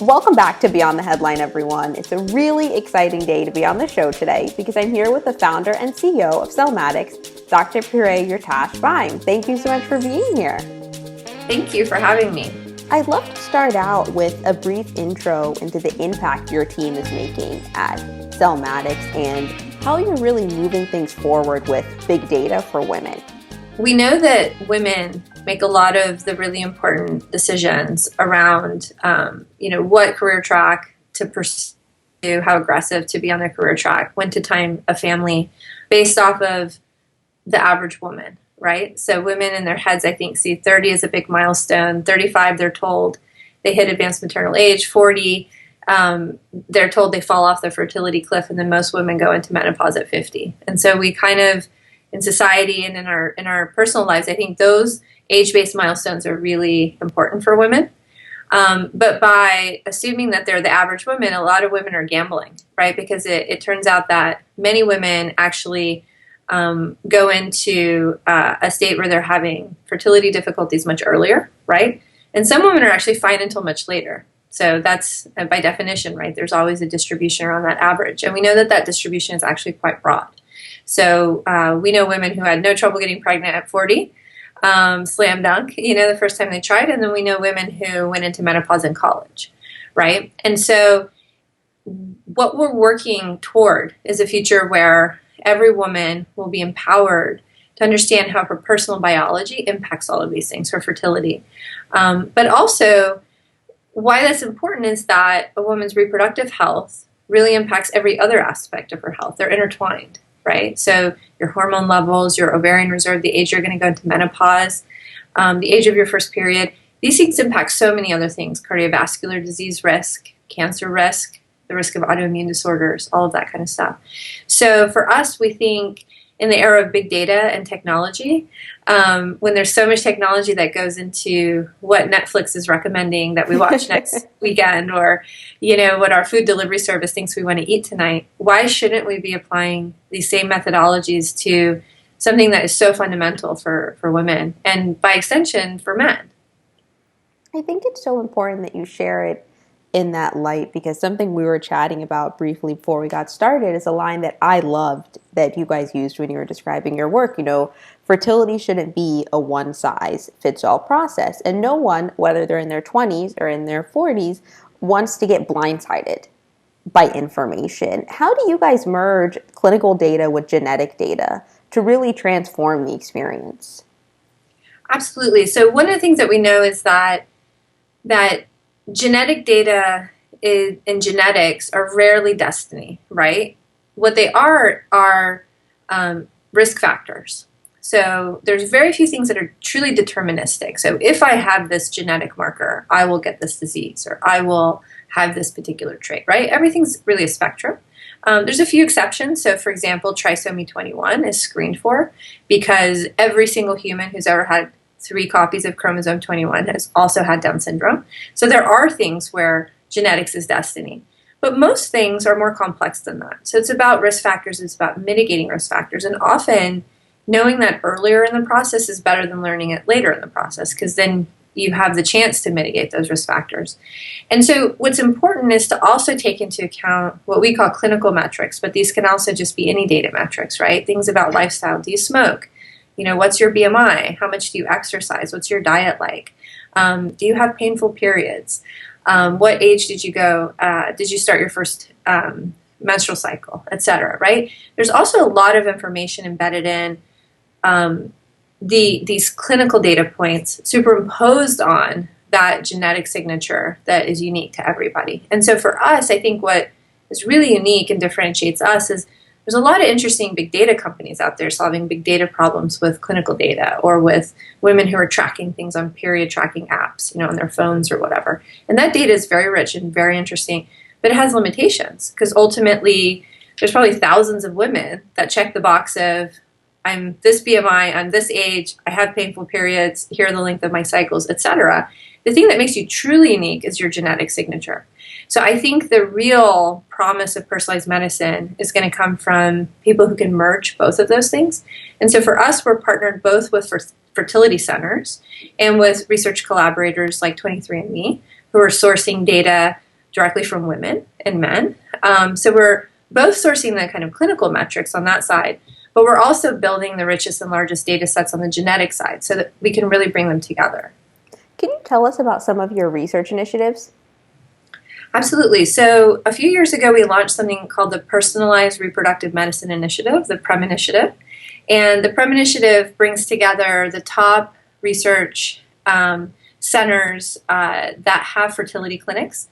Welcome back to Beyond the Headline, everyone. It's a really exciting day to be on the show today because I'm here with the founder and CEO of Celmatix, Dr.Piraye Beim. Thank you so much for being here. Thank you for having me. I'd love to start out with a brief intro into the impact your team is making at Celmatix and how you're really moving things forward with big data for women. We know that women make a lot of the really important decisions around, what career track to pursue, how aggressive to be on their career track, when to time a family, based off of the average woman, right? So women in their heads, I think, see 30 as a big milestone. 35, they're told they hit advanced maternal age. 40, they're told they fall off the fertility cliff, and then most women go into menopause at 50. And so we kind of, in society and in our personal lives, I think those age-based milestones are really important for women. But by assuming that they're the average woman, a lot of women are gambling, right? Because it turns out that many women actually go into a state where they're having fertility difficulties much earlier, right? And some women are actually fine until much later. So that's by definition, right? There's always a distribution around that average. And we know that distribution is actually quite broad. So we know women who had no trouble getting pregnant at 40, slam dunk, the first time they tried. And then we know women who went into menopause in college, right? And so what we're working toward is a future where every woman will be empowered to understand how her personal biology impacts all of these things, her fertility. But also, why that's important is that a woman's reproductive health really impacts every other aspect of her health. They're intertwined. Right? So your hormone levels, your ovarian reserve, the age you're going to go into menopause, the age of your first period, these things impact so many other things: cardiovascular disease risk, cancer risk, the risk of autoimmune disorders, all of that kind of stuff. So for us, we think in the era of big data and technology, when there's so much technology that goes into what Netflix is recommending that we watch next weekend, or what our food delivery service thinks we want to eat tonight, why shouldn't we be applying these same methodologies to something that is so fundamental for women and by extension for men? I think it's so important that you share it in that light, because something we were chatting about briefly before we got started is a line that I loved that you guys used when you were describing your work. Fertility shouldn't be a one-size-fits-all process. And no one, whether they're in their 20s or in their 40s, wants to get blindsided by information. How do you guys merge clinical data with genetic data to really transform the experience? Absolutely. So one of the things that we know is that genetic data and genetics are rarely destiny, right? What they are risk factors. So there's very few things that are truly deterministic. So if I have this genetic marker, I will get this disease, or I will have this particular trait, right? Everything's really a spectrum. There's a few exceptions. So for example, trisomy 21 is screened for because every single human who's ever had 3 copies of chromosome 21 has also had Down syndrome. So there are things where genetics is destiny. But most things are more complex than that. So it's about risk factors, it's about mitigating risk factors. And often knowing that earlier in the process is better than learning it later in the process, because then you have the chance to mitigate those risk factors. And so what's important is to also take into account what we call clinical metrics, but these can also just be any data metrics, right? Things about lifestyle. Do you smoke? What's your BMI? How much do you exercise? What's your diet like? Do you have painful periods? What age did you go? Did you start your first menstrual cycle, et cetera, right? There's also a lot of information embedded in these clinical data points superimposed on that genetic signature that is unique to everybody. And so for us, I think what is really unique and differentiates us is there's a lot of interesting big data companies out there solving big data problems with clinical data, or with women who are tracking things on period tracking apps, on their phones or whatever. And that data is very rich and very interesting, but it has limitations, because ultimately there's probably thousands of women that check the box of, I'm this BMI, I'm this age, I have painful periods, here are the length of my cycles, etc. The thing that makes you truly unique is your genetic signature. So I think the real promise of personalized medicine is going to come from people who can merge both of those things. And so for us, we're partnered both with fertility centers and with research collaborators like 23andMe, who are sourcing data directly from women and men. So we're both sourcing the kind of clinical metrics on that side, but we're also building the richest and largest data sets on the genetic side so that we can really bring them together. Can you tell us about some of your research initiatives? Absolutely. So a few years ago, we launched something called the Personalized Reproductive Medicine Initiative, the PREM Initiative. And the PREM Initiative brings together the top research centers that have fertility clinics.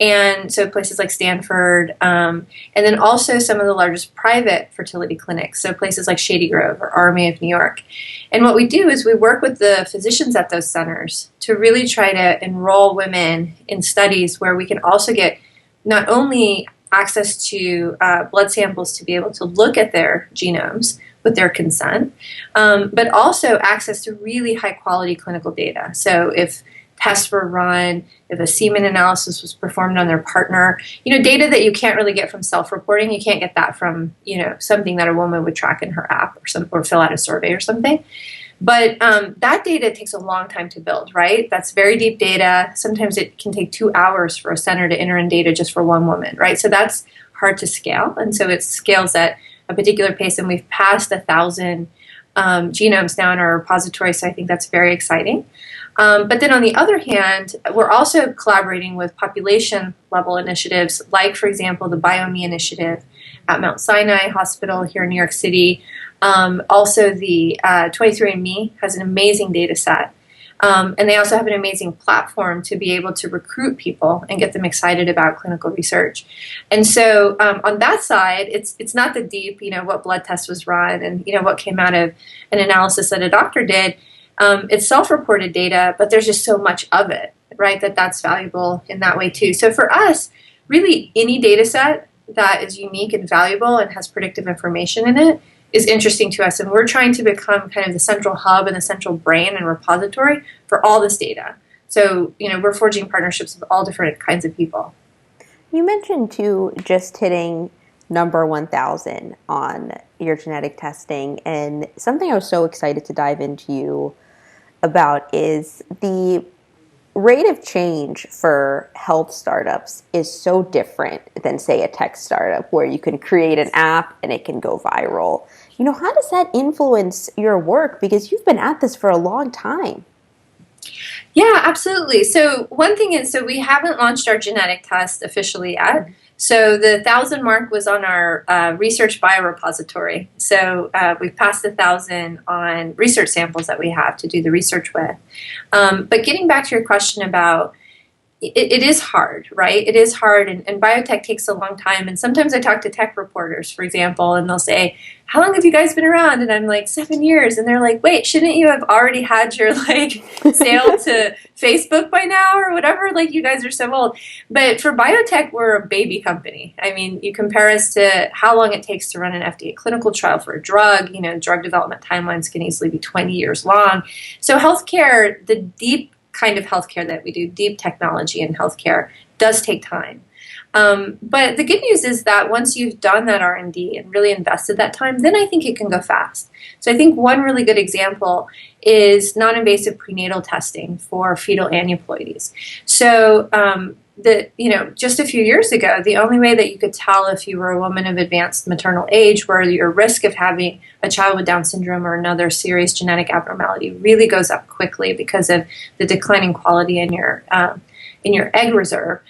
And so places like Stanford, and then also some of the largest private fertility clinics, so places like Shady Grove or RMA of New York. And what we do is we work with the physicians at those centers to really try to enroll women in studies where we can also get not only access to blood samples to be able to look at their genomes with their consent, but also access to really high quality clinical data. So if tests were run, if a semen analysis was performed on their partner, data that you can't really get from self-reporting. You can't get that from, something that a woman would track in her app or fill out a survey or something. But that data takes a long time to build, right? That's very deep data. Sometimes it can take 2 hours for a center to enter in data just for one woman, right? So that's hard to scale. And so it scales at a particular pace, and we've passed 1,000 genomes now in our repository, so I think that's very exciting. But then on the other hand, we're also collaborating with population level initiatives like, for example, the BioMe initiative at Mount Sinai Hospital here in New York City. Also, the 23andMe has an amazing data set. And they also have an amazing platform to be able to recruit people and get them excited about clinical research. And so on that side, it's not the deep, what blood test was run and, what came out of an analysis that a doctor did. It's self-reported data, but there's just so much of it, right, that's valuable in that way too. So for us, really any data set that is unique and valuable and has predictive information in it is interesting to us. And we're trying to become kind of the central hub and the central brain and repository for all this data. So, we're forging partnerships with all different kinds of people. You mentioned too just hitting number 1,000 on your genetic testing, and something I was so excited to dive into you about is the rate of change for health startups is so different than, say, a tech startup where you can create an app and it can go viral. How does that influence your work? Because you've been at this for a long time. Yeah, absolutely. So one thing is, we haven't launched our genetic test officially yet. So the 1,000 mark was on our research biorepository. So we've passed 1,000 on research samples that we have to do the research with. But getting back to your question about it is hard, right? It is hard, and biotech takes a long time. And sometimes I talk to tech reporters, for example, and they'll say, "How long have you guys been around?" And I'm like, 7 years. And they're like, "Wait, shouldn't you have already had your sale to Facebook by now or whatever? You guys are so old." But for biotech, we're a baby company. I mean, you compare us to how long it takes to run an FDA clinical trial for a drug. Drug development timelines can easily be 20 years long. So healthcare, the deep kind of healthcare that we do, deep technology in healthcare, does take time. But the good news is that once you've done that R&D and really invested that time, then I think it can go fast. So I think one really good example is non-invasive prenatal testing for fetal aneuploidies. So just a few years ago, the only way that you could tell if you were a woman of advanced maternal age where your risk of having a child with Down syndrome or another serious genetic abnormality really goes up quickly because of the declining quality in your egg reserve.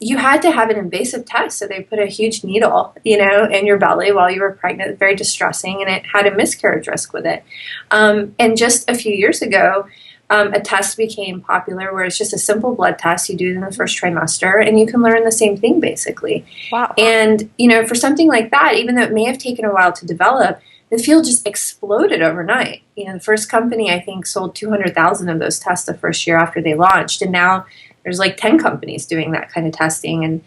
You had to have an invasive test. So they put a huge needle, in your belly while you were pregnant, very distressing, and it had a miscarriage risk with it. And just a few years ago, a test became popular where it's just a simple blood test. You do it in the first trimester, and you can learn the same thing, basically. Wow. And, for something like that, even though it may have taken a while to develop, the field just exploded overnight. The first company, I think, sold 200,000 of those tests the first year after they launched, and now there's 10 companies doing that kind of testing, and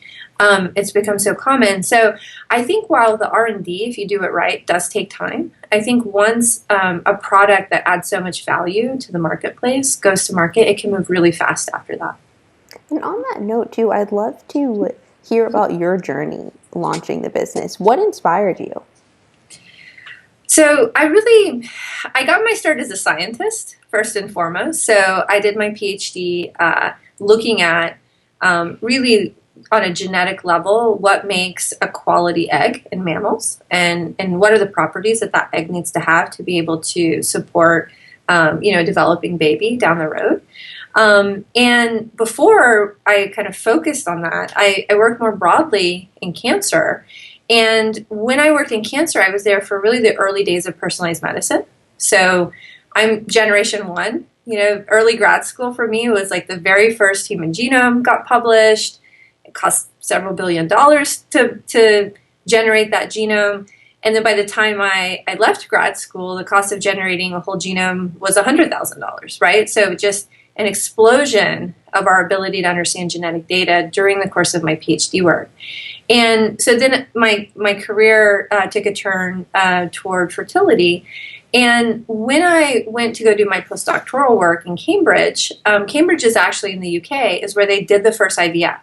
it's become so common. So I think while the R&D, if you do it right, does take time, I think once a product that adds so much value to the marketplace goes to market, it can move really fast after that. And on that note, too, I'd love to hear about your journey launching the business. What inspired you? So I got my start as a scientist, first and foremost. So I did my PhD looking at really on a genetic level what makes a quality egg in mammals, and what are the properties that that egg needs to have to be able to support a developing baby down the road. And before I kind of focused on that, I worked more broadly in cancer. And when I worked in cancer, I was there for really the early days of personalized medicine. So I'm generation one. Early grad school for me was like the very first human genome got published. It cost several $billions to generate that genome. And then by the time I left grad school, the cost of generating a whole genome was $100,000, right? So just an explosion of our ability to understand genetic data during the course of my PhD work. And so then my career took a turn toward fertility. And when I went to go do my postdoctoral work in Cambridge, Cambridge is actually in the UK, is where they did the first IVF.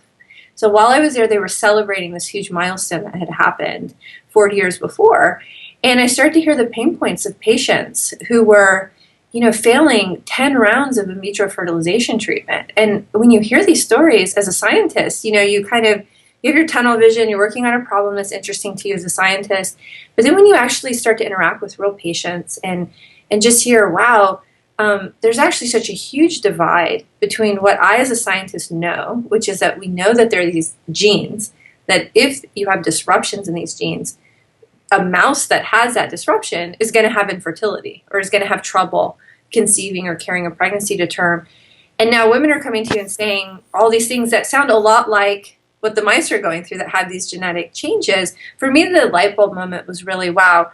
So while I was there, they were celebrating this huge milestone that had happened 40 years before. And I started to hear the pain points of patients who were, failing 10 rounds of in vitro fertilization treatment. And when you hear these stories as a scientist, you have your tunnel vision, you're working on a problem that's interesting to you as a scientist. But then when you actually start to interact with real patients and just hear, wow, there's actually such a huge divide between what I as a scientist know, which is that we know that there are these genes, that if you have disruptions in these genes, a mouse that has that disruption is going to have infertility or is going to have trouble conceiving or carrying a pregnancy to term. And now women are coming to you and saying all these things that sound a lot like what the mice are going through that have these genetic changes. For me, the light bulb moment was really, wow,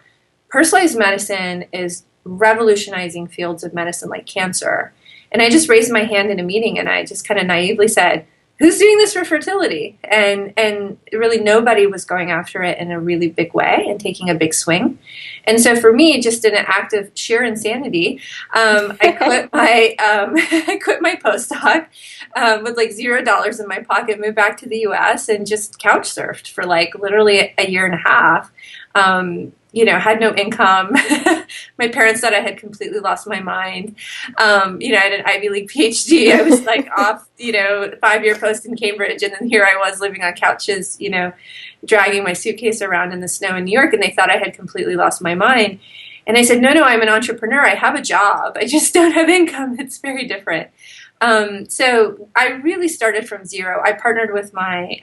personalized medicine is revolutionizing fields of medicine like cancer. And I just raised my hand in a meeting and I just kind of naively said, who's doing this for fertility? And really nobody was going after it in a really big way and taking a big swing. And so for me, just in an act of sheer insanity, I quit my I quit my postdoc with like $0 in my pocket, moved back to the U.S. and just couch surfed for like literally a year and a half. Had no income. My parents thought I had completely lost my mind. I had an Ivy League PhD. I was like off, 5-year post in Cambridge. And then here I was living on couches, dragging my suitcase around in the snow in New York. And they thought I had completely lost my mind. And I said, no, I'm an entrepreneur. I have a job. I just don't have income. It's very different. So I really started from zero. I partnered with my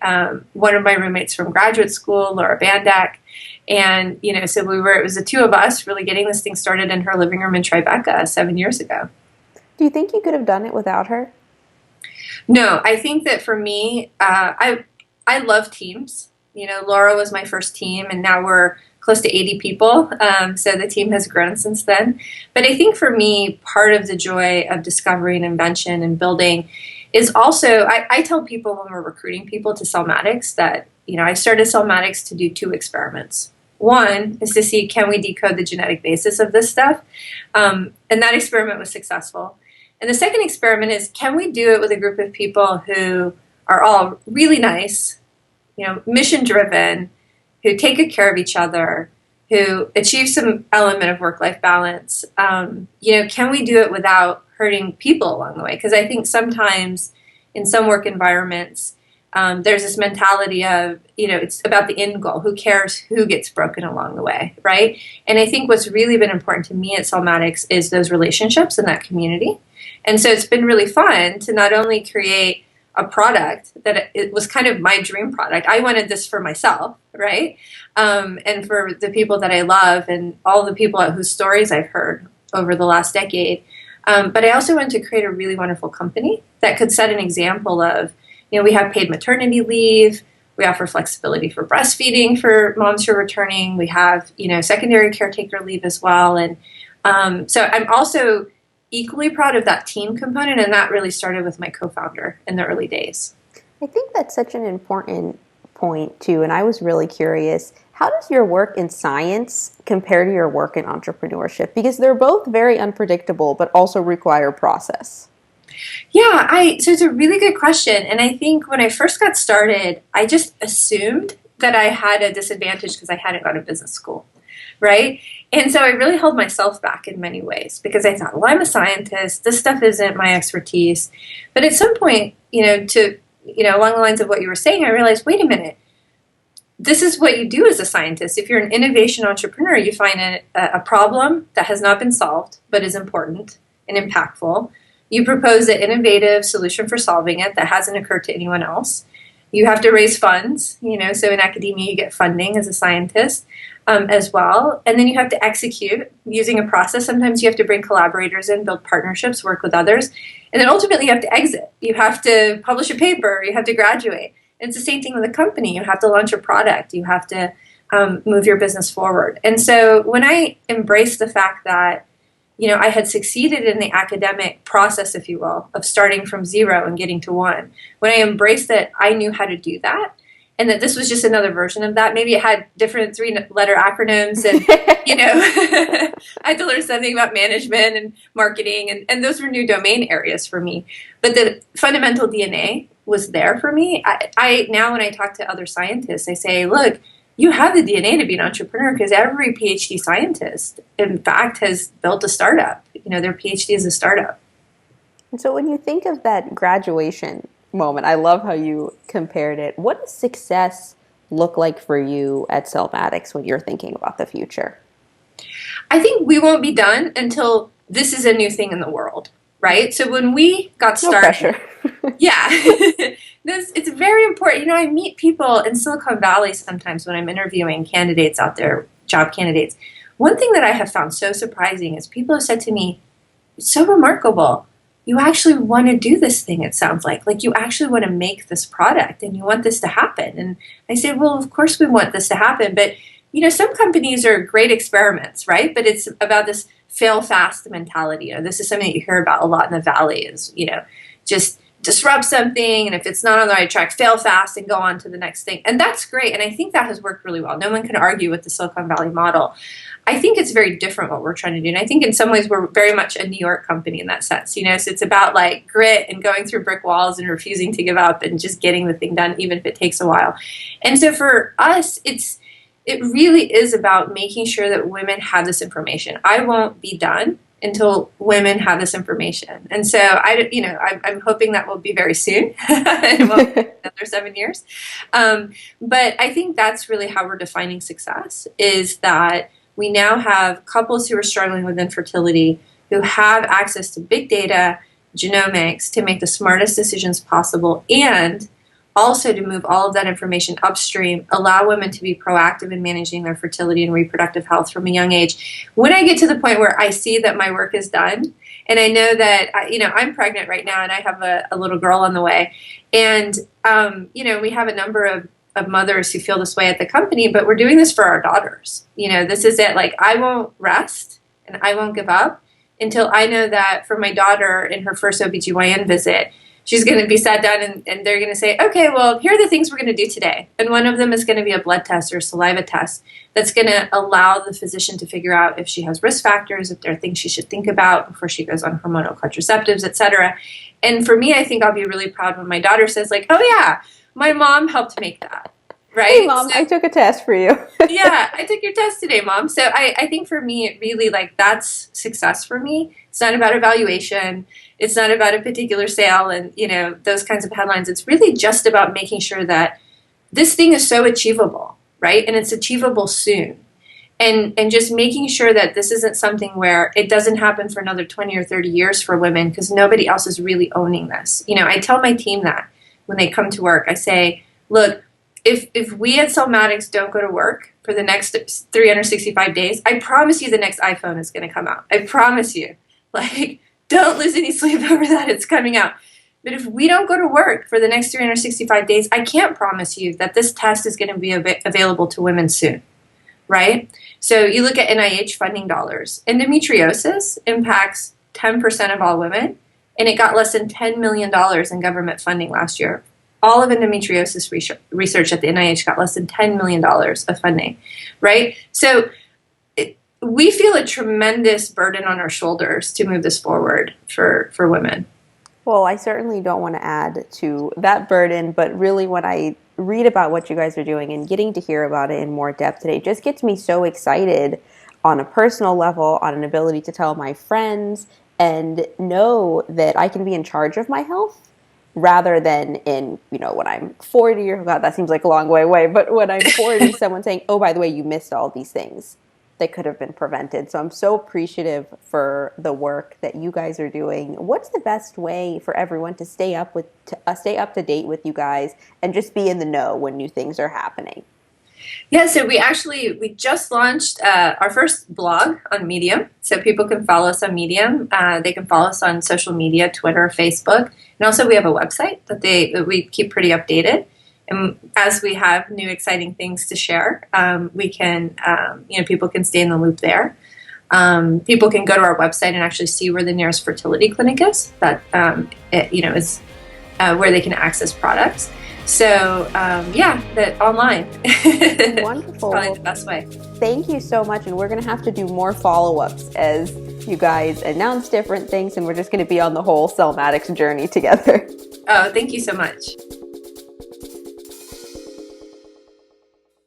one of my roommates from graduate school, Laura Bandak. And, so it was the two of us really getting this thing started in her living room in Tribeca 7 years ago. Do you think you could have done it without her? No, I think that for me, I love teams. Laura was my first team and now we're close to 80 people. So the team has grown since then. But I think for me, part of the joy of discovery and invention and building is also, I tell people when we're recruiting people to Celmatix that, I started Celmatix to do 2 experiments. One is to see, can we decode the genetic basis of this stuff? And that experiment was successful. And the second experiment is, can we do it with a group of people who are all really nice, mission driven, who take good care of each other, who achieve some element of work-life balance? Can we do it without hurting people along the way? Because I think sometimes in some work environments, there's this mentality of, it's about the end goal. Who cares who gets broken along the way, right? And I think what's really been important to me at Celmatix is those relationships and that community. And so it's been really fun to not only create a product that it was kind of my dream product. I wanted this for myself, right? And for the people that I love and all the people whose stories I've heard over the last decade. But I also wanted to create a really wonderful company that could set an example of, we have paid maternity leave. We offer flexibility for breastfeeding for moms who are returning. We have, secondary caretaker leave as well. And so I'm also equally proud of that team component, and that really started with my co-founder in the early days. I think that's such an important point too, and I was really curious, how does your work in science compare to your work in entrepreneurship? Because they're both very unpredictable, but also require process. Yeah, so it's a really good question, and I think when I first got started, I just assumed that I had a disadvantage because I hadn't gone to business school, right? And so I really held myself back in many ways because I thought, well, I'm a scientist. This stuff isn't my expertise. But at some point, to along the lines of what you were saying, I realized, wait a minute, this is what you do as a scientist. If you're an innovation entrepreneur, you find a problem that has not been solved but is important and impactful. You propose an innovative solution for solving it that hasn't occurred to anyone else. You have to raise funds, so in academia you get funding as a scientist as well. And then you have to execute using a process. Sometimes you have to bring collaborators in, build partnerships, work with others. And then ultimately you have to exit. You have to publish a paper. You have to graduate. And it's the same thing with a company. You have to launch a product. You have to move your business forward. And so when I embraced the fact that I had succeeded in the academic process, if you will, of starting from zero and getting to one. When I embraced that, I knew how to do that, and that this was just another version of that. Maybe it had different 3-letter acronyms, and I had to learn something about management and marketing, and those were new domain areas for me. But the fundamental DNA was there for me. I now, when I talk to other scientists, I say, look, you have the DNA to be an entrepreneur, because every PhD scientist, in fact, has built a startup. Their PhD is a startup. And so when you think of that graduation moment, I love how you compared it. What does success look like for you at Celmatix when you're thinking about the future? I think we won't be done until this is a new thing in the world, right? So when we got started, no pressure. Yeah, it's very important. I meet people in Silicon Valley sometimes when I'm interviewing candidates out there, job candidates. One thing that I have found so surprising is people have said to me, it's so remarkable. You actually want to do this thing, it sounds like. Like you actually want to make this product and you want this to happen. And I say, well, of course we want this to happen. But, some companies are great experiments, right? But it's about this fail fast mentality. This is something that you hear about a lot in the Valley is, just disrupt something, and if it's not on the right track, fail fast and go on to the next thing. And that's great, and I think that has worked really well. No one can argue with the Silicon Valley model. I think it's very different what we're trying to do, and I think in some ways we're very much a New York company in that sense. So it's about like grit and going through brick walls and refusing to give up and just getting the thing done, even if it takes a while. And so for us, it really is about making sure that women have this information. I won't be done until women have this information. And so I'm hoping that will be very soon. It won't be another 7 years. But I think that's really how we're defining success, is that we now have couples who are struggling with infertility who have access to big data, genomics, to make the smartest decisions possible, and also to move all of that information upstream, allow women to be proactive in managing their fertility and reproductive health from a young age. When I get to the point where I see that my work is done, and I know that, I'm pregnant right now and I have a little girl on the way, and, we have a number of mothers who feel this way at the company, but we're doing this for our daughters. This is it. Like, I won't rest and I won't give up until I know that for my daughter in her first OBGYN visit, she's going to be sat down and they're going to say, okay, well, here are the things we're going to do today. And one of them is going to be a blood test or a saliva test that's going to allow the physician to figure out if she has risk factors, if there are things she should think about before she goes on hormonal contraceptives, et cetera. And for me, I think I'll be really proud when my daughter says, like, oh, yeah, my mom helped make that. Right? Hey, Mom, so, I took a test for you. Yeah, I took your test today, Mom. So I think for me, it really, that's success for me. It's not about evaluation. It's not about a particular sale and, those kinds of headlines. It's really just about making sure that this thing is so achievable, right? And it's achievable soon. And just making sure that this isn't something where it doesn't happen for another 20 or 30 years for women because nobody else is really owning this. I tell my team that when they come to work. I say, look, if we at Celmatix don't go to work for the next 365 days, I promise you the next iPhone is going to come out. I promise you. Don't lose any sleep over that. It's coming out. But if we don't go to work for the next 365 days, I can't promise you that this test is going to be available to women soon, right? So you look at NIH funding dollars. Endometriosis impacts 10% of all women, and it got less than $10 million in government funding last year. All of endometriosis research at the NIH got less than $10 million of funding, right? So we feel a tremendous burden on our shoulders to move this forward for women. Well, I certainly don't want to add to that burden, but really when I read about what you guys are doing and getting to hear about it in more depth today, it just gets me so excited on a personal level, on an ability to tell my friends and know that I can be in charge of my health rather than in, when I'm 40, or God, that seems like a long way away, but when I'm 40, someone saying, oh, by the way, you missed all these things that could have been prevented. So I'm so appreciative for the work that you guys are doing. What's the best way for everyone to stay up to date with you guys and just be in the know when new things are happening? Yeah, so we just launched our first blog on Medium, so people can follow us on Medium. They can follow us on social media, Twitter, Facebook, and also we have a website that we keep pretty updated. And as we have new exciting things to share, we can people can stay in the loop there. People can go to our website and actually see where the nearest fertility clinic is. That is where they can access products. So that online. Wonderful. Probably the best way. Thank you so much, and we're going to have to do more follow-ups as you guys announce different things, and we're just going to be on the whole Celmatix journey together. Oh, thank you so much.